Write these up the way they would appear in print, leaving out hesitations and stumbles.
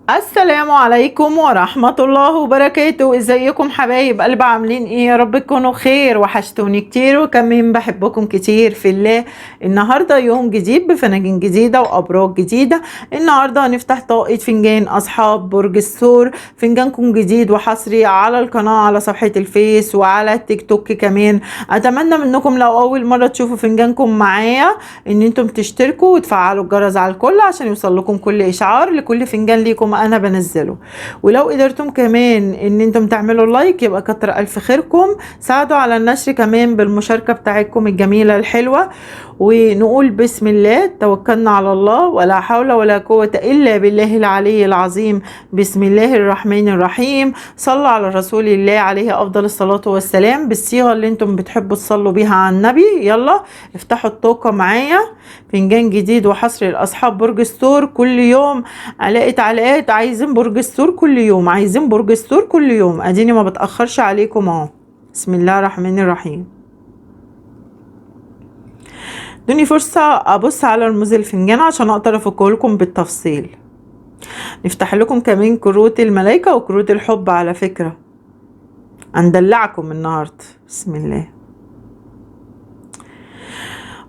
السلام عليكم ورحمة الله وبركاته. ازيكم حبايب قلب؟ عاملين ايه؟ يا رب تكونوا خير. وحشتوني كتير وكمان بحبكم كتير في الله. النهاردة يوم جديد بفناجين جديدة وابراج جديدة. النهاردة هنفتح طاقة فنجان اصحاب برج الثور. فنجانكم جديد وحصري على القناة، على صفحة الفيس وعلى التيك توك كمان. اتمنى منكم لو اول مرة تشوفوا فنجانكم معايا ان انتم تشتركوا وتفعلوا الجرس على الكل عشان يوصل لكم كل اشعار لكل فنجان ليكم انا بنزله. ولو قدرتم كمان ان انتم تعملوا لايك يبقى كتر الف خيركم. ساعدوا على النشر كمان بالمشاركة بتاعتكم الجميلة الحلوة. ونقول بسم الله، توكلنا على الله ولا حول ولا قوة الا بالله العلي العظيم. بسم الله الرحمن الرحيم. صلوا على رسول الله عليه افضل الصلاة والسلام بالصيغة اللي انتم بتحبوا تصلوا بيها على النبي. يلا افتحوا الطاقة معايا. فنجان جديد وحصر لاصحاب برج الثور. كل يوم الاقي تعليقات عايزين برج الثور كل يوم، عايزين برج الثور كل يوم. اديني ما بتاخرش عليكم اهو. بسم الله الرحمن الرحيم. ادوني فرصه ابص على رموز الفنجان عشان اقدر افكه لكم بالتفصيل. نفتح لكم كمان كروت الملائكه وكروت الحب. على فكره هندلعكم النهارده. بسم الله.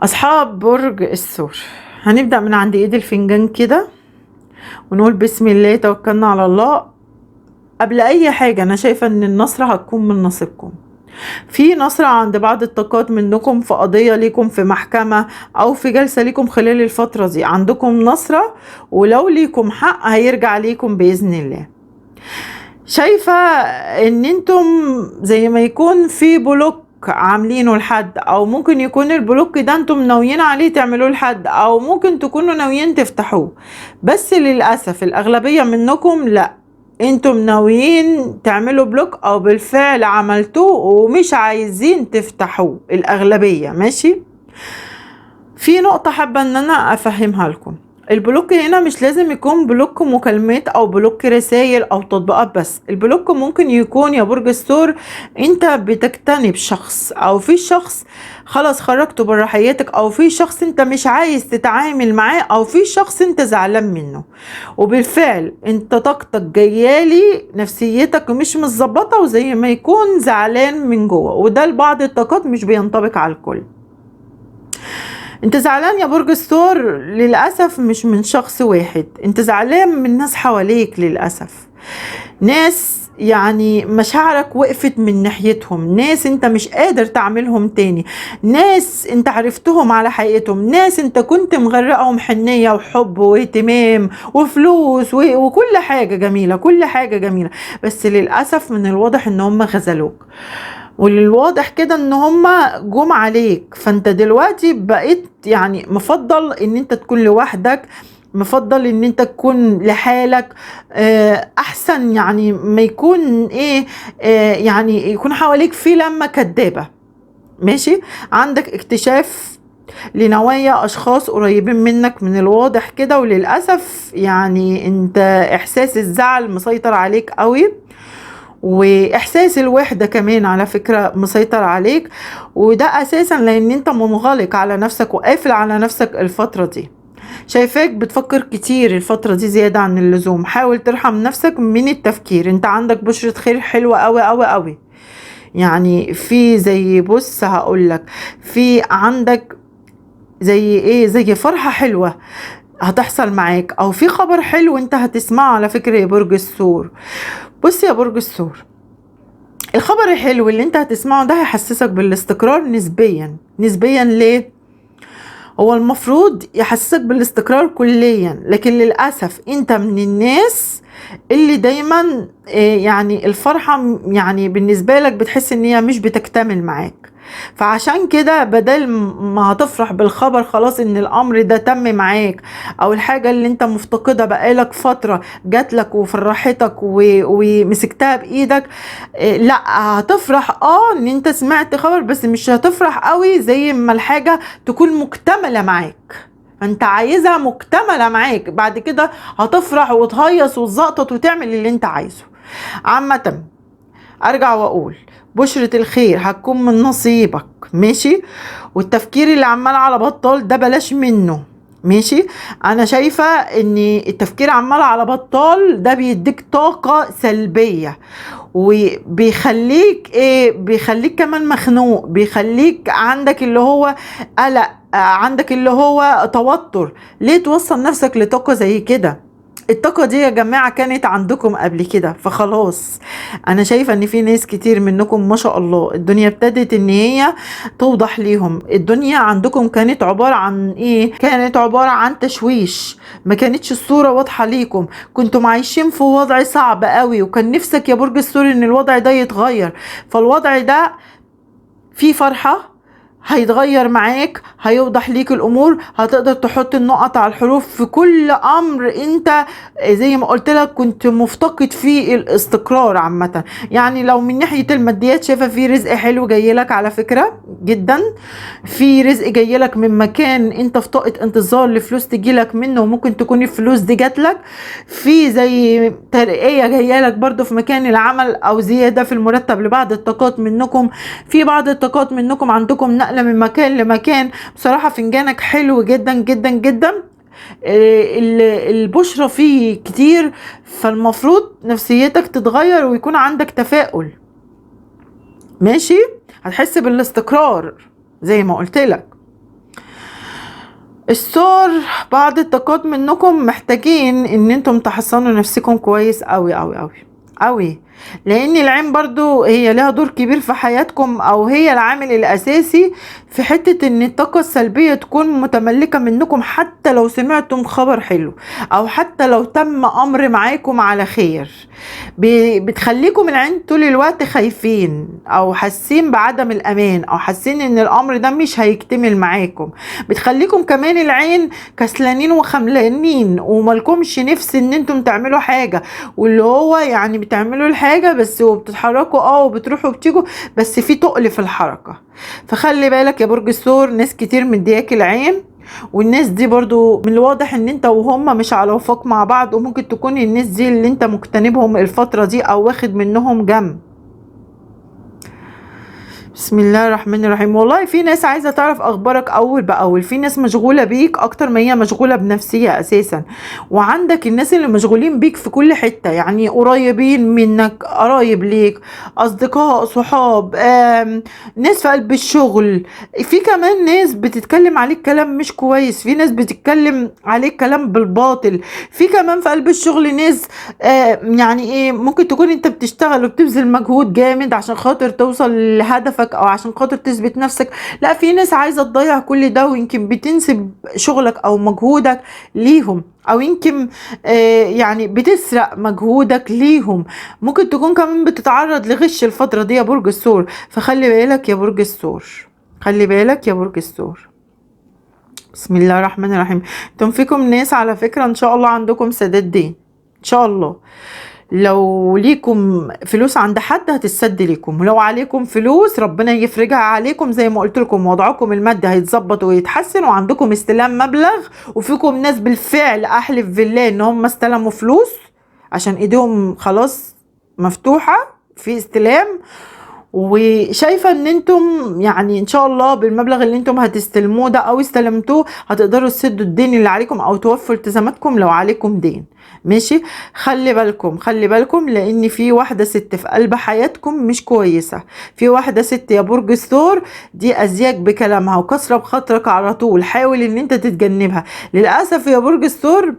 اصحاب برج الثور، هنبدا من عند ايد الفنجان كده ونقول بسم الله توكلنا على الله. قبل اي حاجة انا شايفة ان النصر هتكون من نصيبكم. في نصر عند بعض الطاقات منكم في قضية ليكم في محكمة او في جلسة ليكم خلال الفترة دي. عندكم نصرة، ولو ليكم حق هيرجع ليكم بإذن الله. شايفة ان انتم زي ما يكون في بلوك عاملينه لحد، او ممكن يكون البلوك ده انتم ناويين عليه تعملوه لحد، او ممكن تكونوا ناويين تفتحوه. بس للأسف الأغلبية منكم لا، انتم ناويين تعملوا بلوك او بالفعل عملتوه ومش عايزين تفتحوه. الأغلبية ماشي. في نقطة حابة ان انا افهمها لكم. البلوك هنا مش لازم يكون بلوك مكالمات او بلوك رسائل او تطبيقات بس. البلوك ممكن يكون يا برج الثور انت بتجتنب شخص، او في شخص خلاص خرجته بره حياتك، او في شخص انت مش عايز تتعامل معاه، او في شخص انت زعلان منه. وبالفعل انت طاقتك جايالي، نفسيتك مش متظبطه وزي ما يكون زعلان من جوه. وده لبعض الطاقات مش بينطبق على الكل. انت زعلان يا برج الثور للأسف مش من شخص واحد، انت زعلان من ناس حواليك للأسف. ناس يعني مشاعرك وقفت من ناحيتهم، ناس انت مش قادر تعملهم تاني، ناس انت عرفتهم على حقيقتهم، ناس انت كنت مغرقهم حنية وحب واهتمام وفلوس وكل حاجة جميلة، كل حاجة جميلة. بس للأسف من الواضح ان هم خذلوك، والواضح كده ان هما جم عليك. فانت دلوقتي بقيت يعني مفضل ان انت تكون لوحدك، مفضل ان انت تكون لحالك. احسن يعني ما يكون ايه، يعني يكون حواليك في لمة كدابة. ماشي. عندك اكتشاف لنوايا اشخاص قريبين منك من الواضح كده. وللأسف يعني انت احساس الزعل مسيطر عليك قوي، واحساس الوحدة كمان على فكرة مسيطر عليك. وده اساسا لان انت منغلق على نفسك وقافل على نفسك الفترة دي. شايفاك بتفكر كتير الفترة دي زيادة عن اللزوم. حاول ترحم نفسك من التفكير. انت عندك بشرة خير حلوة قوي قوي قوي. يعني في زي بص هقولك، في عندك زي ايه، زي فرحة حلوة هتحصل معاك، او في خبر حلو انت هتسمعه على فكرة يا برج الثور. بص يا برج الثور، الخبر الحلو اللي انت هتسمعه ده هيحسسك بالاستقرار نسبيا. نسبيا ليه؟ هو المفروض يحسسك بالاستقرار كليا، لكن للأسف انت من الناس اللي دايما يعني الفرحة يعني بالنسبة لك بتحس ان هي مش بتكتمل معاك. فعشان كده بدل ما هتفرح بالخبر خلاص ان الامر ده تم معاك، او الحاجة اللي انت مفتقدة بقالك فترة جاتلك وفرحتك ومسكتها بايدك، لا هتفرح ان انت سمعت خبر، بس مش هتفرح قوي زي ما الحاجة تكون مكتملة معاك. انت عايزها مكتملة معاك، بعد كده هتفرح وتهيص وتزقطط وتعمل اللي انت عايزه. عامة ارجع واقول بشرة الخير هتكون من نصيبك، ماشي. والتفكير اللي عمال على بطال ده بلاش منه، ماشي. انا شايفة ان التفكير عمال على بطال ده بيديك طاقة سلبية، وبيخليك ايه، بيخليك كمان مخنوق، بيخليك عندك اللي هو قلق، عندك اللي هو توتر. ليه توصل نفسك لطاقة زي كده؟ الطاقة دي يا جماعة كانت عندكم قبل كده، فخلاص. انا شايفة ان في ناس كتير منكم ما شاء الله الدنيا ابتدت ان هي توضح ليهم. الدنيا عندكم كانت عبارة عن ايه؟ كانت عبارة عن تشويش، ما كانتش الصورة واضحة ليكم. كنتم عايشين في وضع صعب قوي، وكان نفسك يا برج الثور ان الوضع ده يتغير. فالوضع ده فيه فرحة، هيتغير معاك، هيوضح ليك الامور، هتقدر تحط النقط على الحروف في كل امر انت زي ما قلت لك كنت مفتقد فيه الاستقرار عامه. يعني لو من ناحيه الماديات شايفه في رزق حلو جاي لك على فكره جدا، في رزق جاي لك من مكان انت في طاقه انتظار لفلوس تجي لك منه، وممكن تكون الفلوس دي جات لك. في زي ترقيه جايه لك برضو في مكان العمل، او زياده في المرتب لبعض الطاقات منكم. في بعض الطاقات منكم عندكم نقله من مكان لمكان. بصراحه فنجانك حلو جدا جدا جدا، البشرة فيه كتير، فالمفروض نفسيتك تتغير ويكون عندك تفاؤل، ماشي. هتحس بالاستقرار زي ما قلت لك. الثور بعض الطاقات منكم محتاجين ان انتم تحصنوا نفسكم كويس قوي قوي قوي قوي، لان العين برضو هي لها دور كبير في حياتكم، او هي العامل الاساسي في حتة ان الطاقة السلبية تكون متملكة منكم. حتى لو سمعتم خبر حلو، او حتى لو تم امر معاكم على خير، بتخليكم العين طول الوقت خايفين، او حاسين بعدم الامان، او حاسين ان الامر ده مش هيكتمل معاكم. بتخليكم كمان العين كسلانين وخملانين، ومالكمش نفس ان انتم تعملوا حاجة، واللي هو يعني بتعملوا الحاجة بس وبتتحركوا وبتروحوا وبتيجوا، بس في تقل في الحركة. فخلي بالك يا برج الثور، ناس كتير مدياك العين، والناس دي برضو من الواضح ان انت وهم مش على وفاق مع بعض، وممكن تكون الناس دي اللي انت مجتنبهم الفترة دي او واخد منهم جنب. بسم الله الرحمن الرحيم. والله في ناس عايزة تعرف اخبارك اول باول، في ناس مشغولة بيك اكتر ما هي مشغولة بنفسها اساسا. وعندك الناس اللي مشغولين بيك في كل حتة، يعني قريبين منك، قرايب ليك، اصدقاء، صحاب، ناس في قلب الشغل. في كمان ناس بتتكلم عليك كلام مش كويس، في ناس بتتكلم عليك كلام بالباطل. في كمان في قلب الشغل ناس يعني ايه، ممكن تكون انت بتشتغل وبتبذل مجهود جامد عشان خاطر توصل لهدفك، او عشان خاطر تثبت نفسك. لا، في ناس عايزة تضيع كل ده، ويمكن بتنسب شغلك او مجهودك ليهم، او يمكن يعني بتسرق مجهودك ليهم. ممكن تكون كمان بتتعرض لغش الفترة دي يا برج الثور، فخلي بالك يا برج الثور، خلي بالك يا برج الثور. بسم الله الرحمن الرحيم. انتم فيكم ناس على فكرة ان شاء الله عندكم سداد دين ان شاء الله. لو ليكم فلوس عند حد هتسد ليكم، ولو عليكم فلوس ربنا يفرجها عليكم. زي ما قلت لكم وضعكم المادي هيتظبط ويتحسن، وعندكم استلام مبلغ، وفيكم ناس بالفعل احلف بالله ان هم استلموا فلوس عشان ايديهم خلاص مفتوحة في استلام. وشايفة ان انتم يعني ان شاء الله بالمبلغ اللي انتم هتستلموه ده او استلمتوه هتقدروا تسدوا الدين اللي عليكم، او توفوا التزاماتكم لو عليكم دين، ماشي. خلي بالكم، خلي بالكم، لان في واحدة ست في قلب حياتكم مش كويسة. في واحدة ست يا برج الثور دي ازياك بكلامها وكسرة بخاطرك على طول، حاول ان انت تتجنبها. للأسف يا برج الثور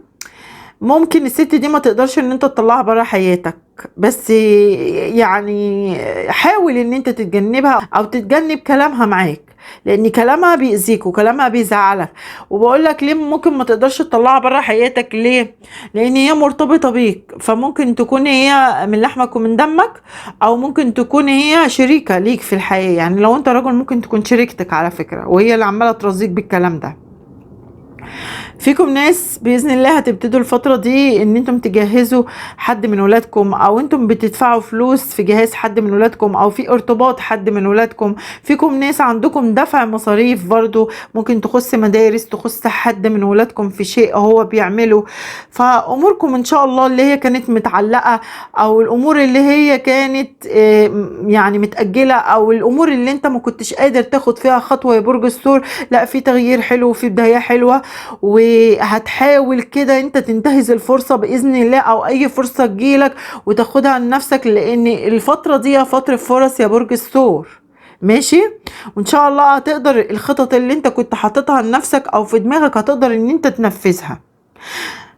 ممكن الست دي ما تقدرش ان انت تطلعها برا حياتك، بس يعني حاول ان انت تتجنبها او تتجنب كلامها معاك، لان كلامها بيأذيك وكلامها بيزعلك. وبقول لك ليه ممكن ما تقدرش تطلعها برا حياتك؟ ليه؟ لان هي مرتبطة بيك، فممكن تكون هي من لحمك ومن دمك، او ممكن تكون هي شريكة ليك في الحياة. يعني لو انت راجل ممكن تكون شريكتك على فكرة، وهي اللي عمالة ترزيك بالكلام ده. فيكم ناس باذن الله هتبتدوا الفتره دي ان انتم تجهزوا حد من ولادكم، او انتم بتدفعوا فلوس في جهاز حد من ولادكم، او في ارتباط حد من ولادكم. فيكم ناس عندكم دفع مصاريف برضو ممكن تخص مدارس، تخص حد من ولادكم في شيء هو بيعمله. فاموركم ان شاء الله اللي هي كانت متعلقه، او الامور اللي هي كانت يعني متاجله، او الامور اللي انت ما كنتش قادر تاخد فيها خطوه يا برج الثور، لا في تغيير حلو وفي بدايه حلوه. وهتحاول كده انت تنتهز الفرصة بإذن الله، او اي فرصة تجيلك وتاخدها لنفسك، لان الفترة دي فترة فرص يا برج الثور. ماشي، وان شاء الله هتقدر الخطط اللي انت كنت حاططها لنفسك او في دماغك هتقدر ان انت تنفذها.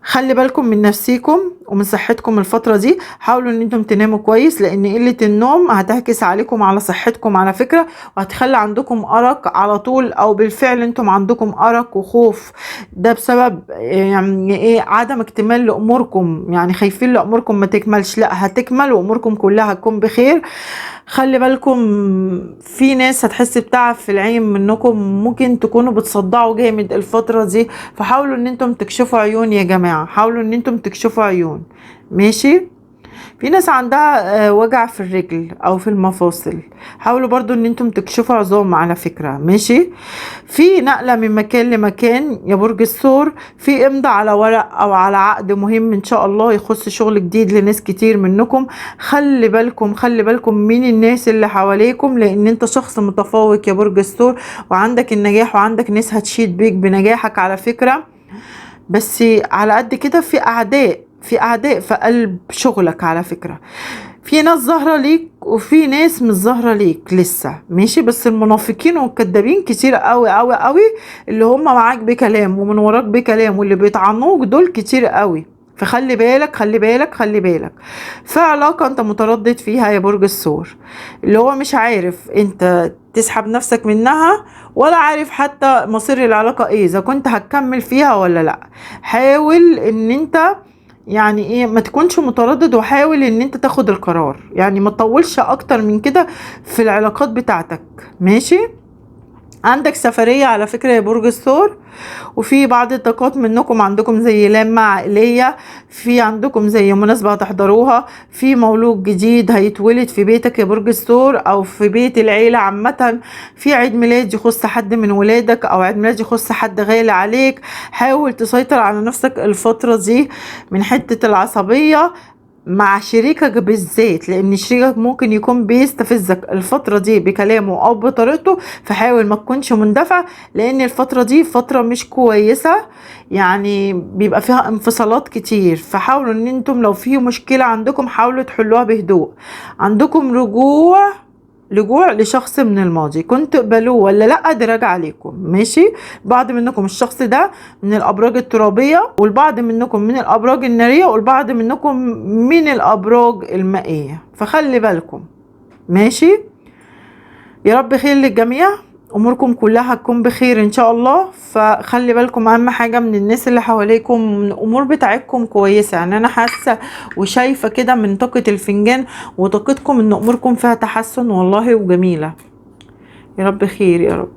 خلي بالكم من نفسيكم ومن صحتكم الفترة دي، حاولوا ان انتم تناموا كويس، لان قلة النوم هتعكس عليكم على صحتكم على فكرة، وهتخلي عندكم أرق على طول، او بالفعل انتم عندكم أرق وخوف. ده بسبب يعني ايه؟ عدم اكتمال لأموركم، يعني خايفين لأموركم ما تكملش، لا هتكمل وأموركم كلها هتكون بخير. خلي بالكم في ناس هتحس بتعب في العين منكم، ممكن تكونوا بتصدعوا جامد الفترة دي، فحاولوا ان انتم تكشفوا عيون يا جماعة، حاولوا ان انتم تكشفوا عيون. ماشي. في ناس عندها وجع في الرجل او في المفاصل، حاولوا برضو ان انتم تكشفوا عظام على فكرة. ماشي. في نقلة من مكان لمكان يا برج الثور، في امضاء على ورق او على عقد مهم ان شاء الله يخص شغل جديد لناس كتير منكم. خلي بالكم خلي بالكم من الناس اللي حواليكم، لان انت شخص متفوق يا برج الثور، وعندك النجاح، وعندك ناس هتشيد بيك بنجاحك على فكرة. بس على قد كده في اعداء، في اعداء في قلب شغلك على فكرة. في ناس ظاهرة ليك وفي ناس مش ظاهرة ليك لسه. ماشي. بس المنافقين والكدابين كتير قوي قوي قوي، اللي هم معاك بكلام ومن وراك بكلام، واللي بيطعنوك دول كتير قوي. فخلي بالك خلي بالك خلي بالك. في علاقة انت متردد فيها يا برج الثور، اللي هو مش عارف انت تسحب نفسك منها، ولا عارف حتى مصير العلاقة ايه، اذا كنت هتكمل فيها ولا لا. حاول ان انت يعني ايه ما تكونش متردد، وحاول ان انت تاخد القرار، يعني ما تطولش اكتر من كده في العلاقات بتاعتك. ماشي. عندك سفرية على فكرة يا برج الثور، وفي بعض الطاقات منكم عندكم زي لمة عائلية، في عندكم زي مناسبة هتحضروها، في مولود جديد هيتولد في بيتك يا برج الثور او في بيت العيلة عامة، في عيد ميلاد يخص حد من ولادك، او عيد ميلاد يخص حد غالي عليك. حاول تسيطر على نفسك الفترة دي من حتة العصبية مع شريكك بالذات، لان شريكك ممكن يكون بيستفزك الفترة دي بكلامه او بطريقته، فحاول ما تكونش مندفع، لان الفترة دي فترة مش كويسة، يعني بيبقى فيها انفصالات كتير. فحاولوا ان انتم لو في مشكلة عندكم حاولوا تحلوها بهدوء. عندكم رجوع لشخص من الماضي، كنت تقبلوه ولا لا دي راجع عليكم. ماشي. بعض منكم الشخص ده من الابراج الترابيه، والبعض منكم من الابراج الناريه، والبعض منكم من الابراج المائيه، فخلي بالكم. ماشي. يا رب خير للجميع، اموركم كلها هتكون بخير ان شاء الله. فخلي بالكم اهم حاجه من الناس اللي حواليكم، من الامور بتاعتكم كويسه، يعني انا حاسه وشايفه كده من طاقه الفنجان وطاقتكم ان اموركم فيها تحسن والله وجميله. يا رب خير يا رب.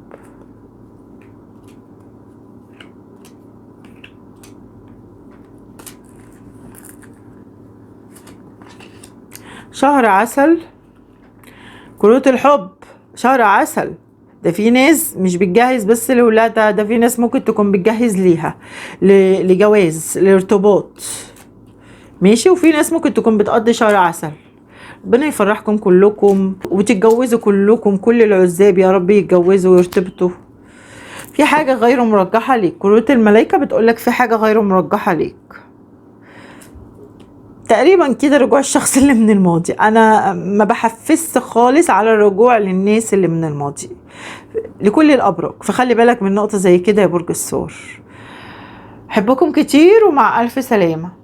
شهر عسل، كروت الحب، شهر عسل. ده في ناس مش بتجهز بس لولادها، ده في ناس ممكن تكون بتجهز ليها لجواز، لارتباط. ماشي. وفي ناس ممكن تكون بتقضي شهر عسل. ربنا يفرحكم كلكم وتتجوزوا كلكم، كل العزاب يا رب يتجوزوا ويرتبطوا. في حاجة غير مرجحة ليك، كروت الملايكة بتقولك في حاجة غير مرجحة ليك. تقريبا كده رجوع الشخص اللي من الماضي. انا ما بحفزش خالص على الرجوع للناس اللي من الماضي لكل الابراج، فخلي بالك من نقطة زي كده يا برج الثور. حبكم كتير ومع الف سلامة.